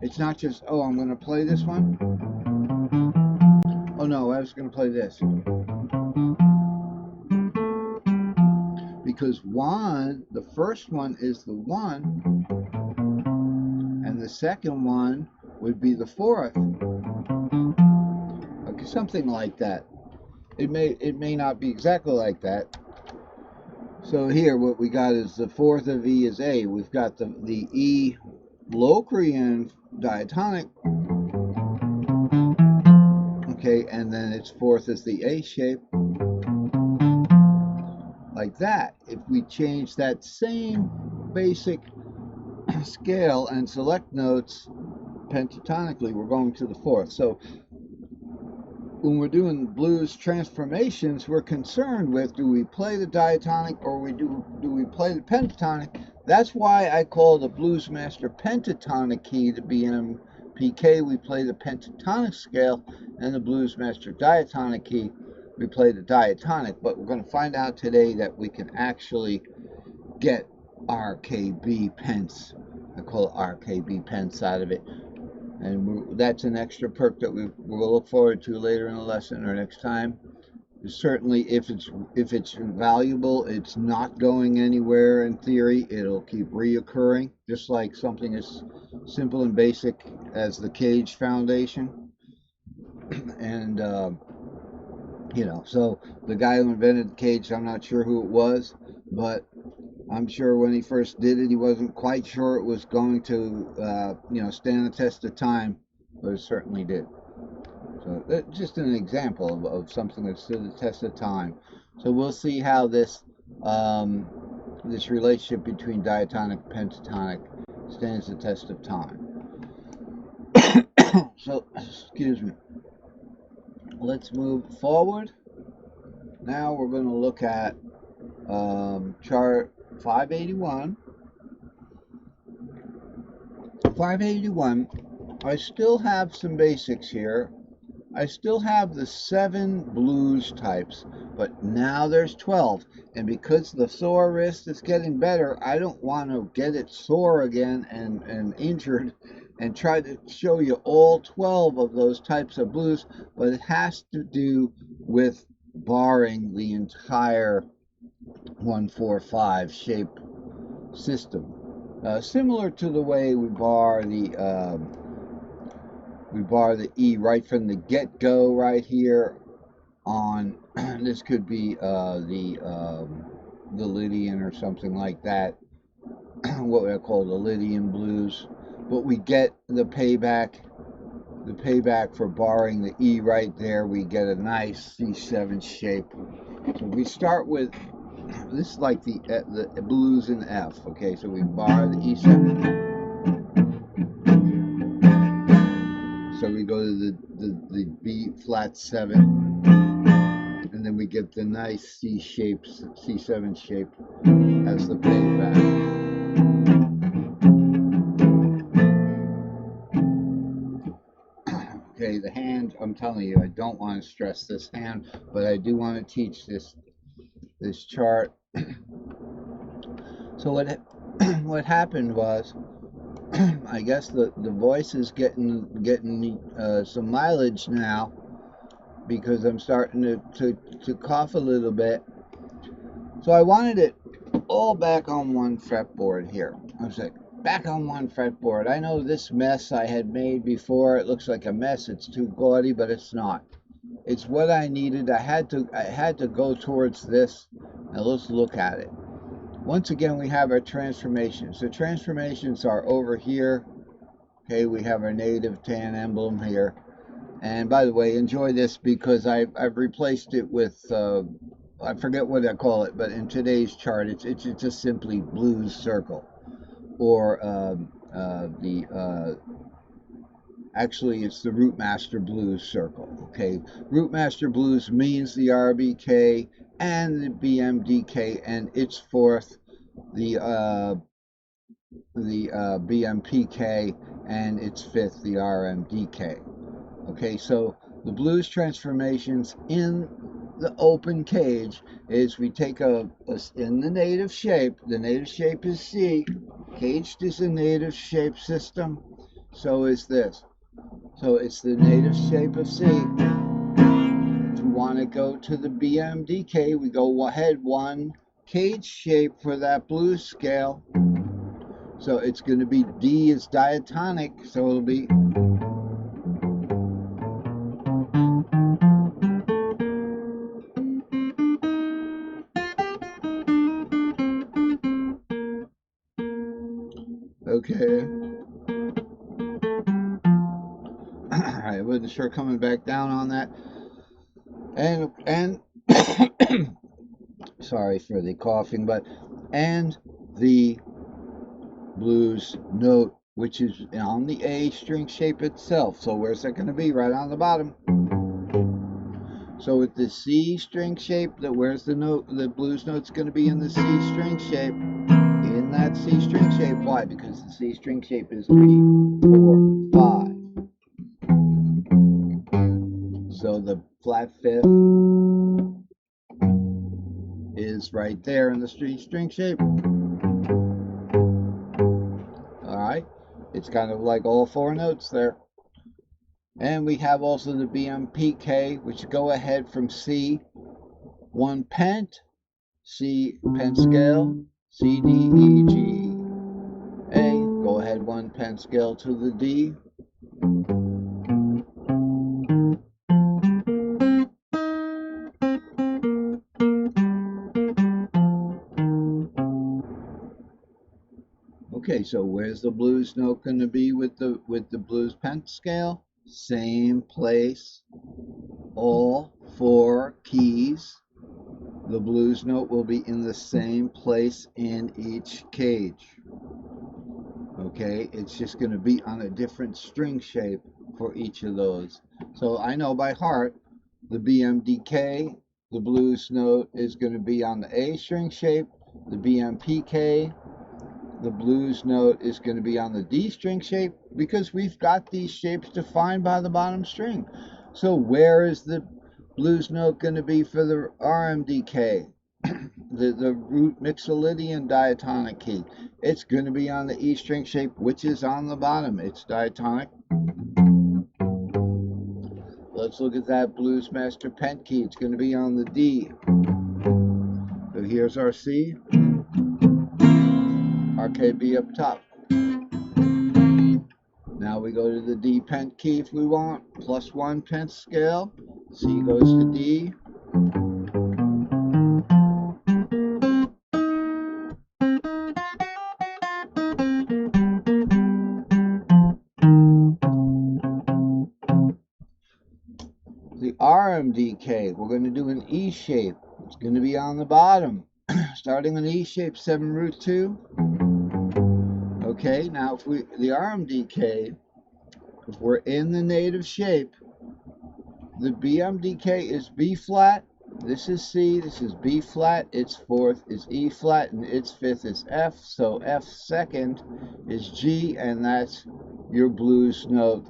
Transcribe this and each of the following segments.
It's not just, oh, I'm going to play this one. Oh no, I was going to play this. Because one, the first one is the one, and the second one would be the fourth. Okay, something like that. It may not be exactly like that. So here, what we got is the fourth of E is A. We've got the E Locrian diatonic. Okay, and then its fourth is the A shape, like that. If we change that same basic scale and select notes pentatonically, we're going to the fourth. So when we're doing blues transformations, we're concerned with, do we play the diatonic or do we play the pentatonic? That's why I call the Blues Master pentatonic key the BMPK. We play the pentatonic scale, and the Blues Master diatonic key, we play the diatonic. But we're going to find out today that we can actually get RKB pence. I call it RKB pence out of it. And that's an extra perk that we'll look forward to later in the lesson or next time. Certainly, if it's valuable, it's not going anywhere in theory. It'll keep reoccurring, just like something as simple and basic as the cage foundation. And so the guy who invented the cage, I'm not sure who it was, but I'm sure when he first did it, he wasn't quite sure it was going to, stand the test of time, but it certainly did. So that's just an example of something that stood the test of time. So we'll see how this relationship between diatonic and pentatonic stands the test of time. So, excuse me. Let's move forward. Now we're going to look at chart 581. 581, I still have some basics here. I still have the 7 blues types, but now there's 12. And because the sore wrist is getting better, I don't want to get it sore again and injured and try to show you all 12 of those types of blues, but it has to do with barring the entire 1-4-5 shape system. Similar to the way we bar the E right from the get-go right here on. This could be the Lydian or something like that. What would I call the Lydian blues? But we get the payback for barring the E right there. We get a nice C7 shape. So we start with, this is like the blues in F. Okay, so we bar the E7. So we go to the B flat 7, and then we get the nice C7 shape as the payback. Okay, the hand, I'm telling you, I don't want to stress this hand, but I do want to teach this chart. So what happened was, I guess the voice is getting some mileage now, because I'm starting to cough a little bit. So I wanted it all back on one fretboard here. I was like, back on one fretboard. I know this mess I had made before, it looks like a mess. It's too gaudy, but it's not. It's what I needed. I had to go towards this. Now let's look at it. Once again, we have our transformations. The transformations are over here. Okay, we have our native tan emblem here. And by the way, enjoy this because I've replaced it with, I forget what I call it, but in today's chart, it's just simply blues circle. Or actually, it's the Rootmaster Blues circle. Okay, Rootmaster Blues means the RBK and the BMDK, and its fourth, the BMPK, and its fifth, the RMDK. Okay, so the blues transformations in the open cage is we take in the native shape. The native shape is C. Caged is a native shape system. so is this. So it's the native shape of C. If we want to go to the BMDK, we go ahead one cage shape for that blues scale. So it's going to be D is diatonic, so it'll be okay. I wasn't sure coming back down on that. And sorry for the coughing, but and the blues note, which is on the A string shape itself. So where's that going to be? Right on the bottom. So with the C string shape, where's the note? The blues note's going to be in the C string shape. In that C string shape. Why? Because the C string shape is 3, 4, 5. So the flat fifth is right there in the C string shape. Alright, it's kind of like all 4 notes there. And we have also the BMPK, which go ahead from C, 1 pent, C pent scale, C, D, E, G, A, go ahead 1 pent scale to the D. Okay, so where's the blues note going to be with the blues pent scale? Same place, all 4 keys. The blues note will be in the same place in each cage. Okay, it's just going to be on a different string shape for each of those. So I know by heart the BMDK, the blues note is going to be on the A string shape. The BMPK, the blues note is going to be on the D string shape because we've got these shapes defined by the bottom string. So where is the blues note going to be for the RMDK? the root mixolydian diatonic key. It's going to be on the E string shape, which is on the bottom. It's diatonic. Let's look at that blues master pent key. It's going to be on the D. So here's our C. Our KB up top. Now we go to the D pent key if we want. +1 pent scale. C goes to D. The RMDK, we're going to do an E shape. It's going to be on the bottom. Starting an E shape, 7 root 2. Okay, now if the RMDK, if we're in the native shape, the BMDK is B flat. This is C, this is B flat, its 4th is E flat, and its 5th is F. So F second is G, and that's your blues note,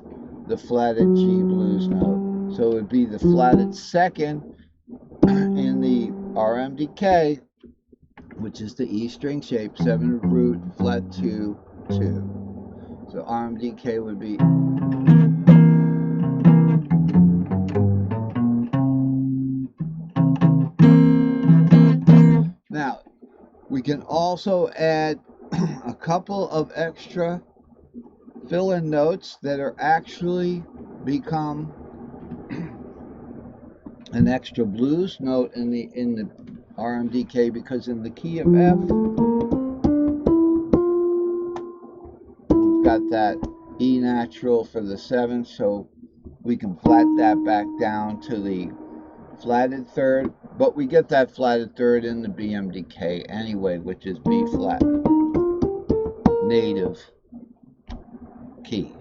the flatted G blues note. So it would be the flatted second in the RMDK, which is the E string shape, 7 root, flat 2, 2. So RMDK would be now. We can also add a couple of extra fill-in notes that are actually become an extra blues note in the RMDK, because in the key of F we've got that E natural for the 7th, so we can flat that back down to the flatted 3rd, but we get that flatted 3rd in the BMDK anyway, which is B flat, native key.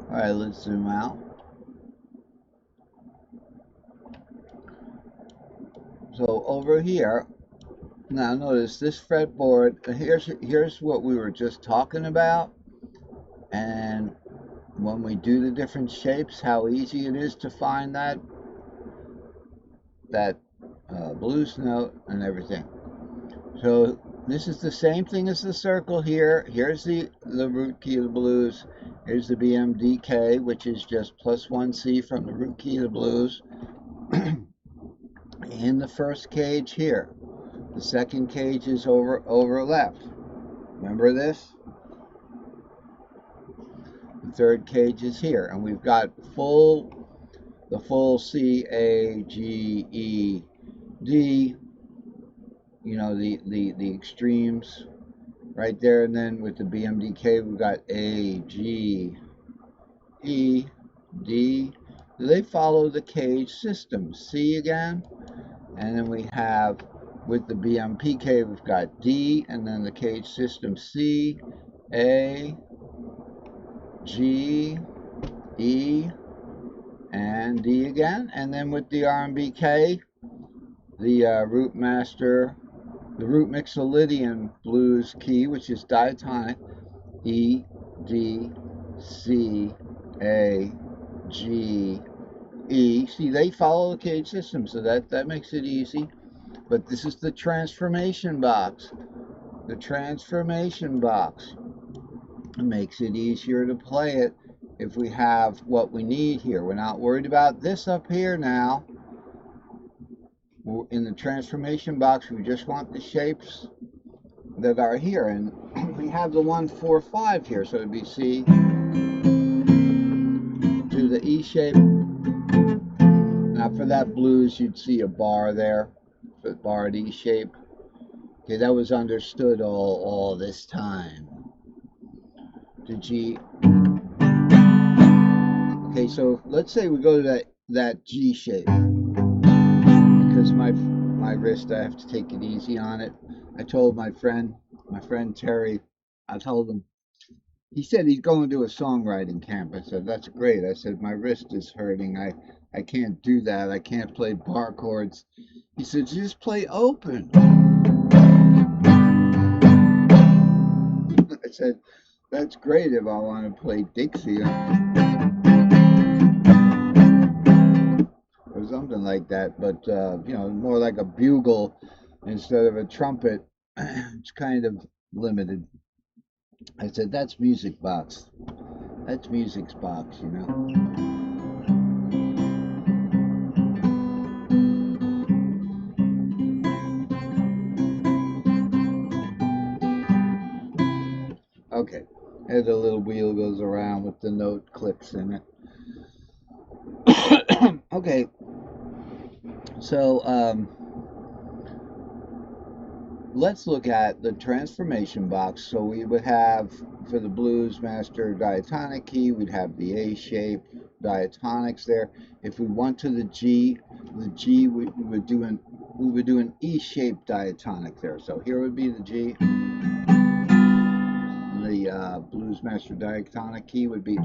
Alright, let's zoom out. So over here, now notice this fretboard, here's what we were just talking about, and when we do the different shapes, how easy it is to find that blues note and everything. So This is the same thing as the circle here. Here's the root key of the blues. Here's the BMDK, which is just +1C from the root key of the blues. In the first cage here. The second cage is over left. Remember this? The third cage is here, and we've got the full C, A, G, E, D. You know, the extremes right there, and then with the BMDK we've got A, G, E, D. They follow the cage system. C again, and then we have with the BMPK we've got D, and then the cage system C, A, G, E, and D again, and then with the RMBK, the root mixolydian blues key, which is diatonic, E, D, C, A, G, E. See, they follow the cage system, so that makes it easy. But this is the transformation box. The transformation box makes it easier to play it if we have what we need here. We're not worried about this up here now. In the transformation box, we just want the shapes that are here, and we have the 1, 4, 5 here, so it'd be C to the E shape. Now for that blues, you'd see a bar there, for the barred E shape. Okay, that was understood all this time. To G. Okay, so let's say we go to that G shape. Because my wrist, I have to take it easy on it. I told my friend Terry, I told him, he said he's going to a songwriting camp. I said, that's great. I said, my wrist is hurting. I can't do that. I can't play bar chords. He said, just play open. I said, that's great if I want to play Dixie or something like that, but you know, more like a bugle instead of a trumpet. It's kind of limited. I said, that's music box. That's music's box, you know. Okay, and the little wheel goes around with the note clicks in it. Okay, so let's look at the transformation box. So we would have, for the blues master diatonic key, we'd have the A shape diatonics there. If we went to the G we would do an E shaped diatonic there. So here would be the G. The blues master diatonic key would be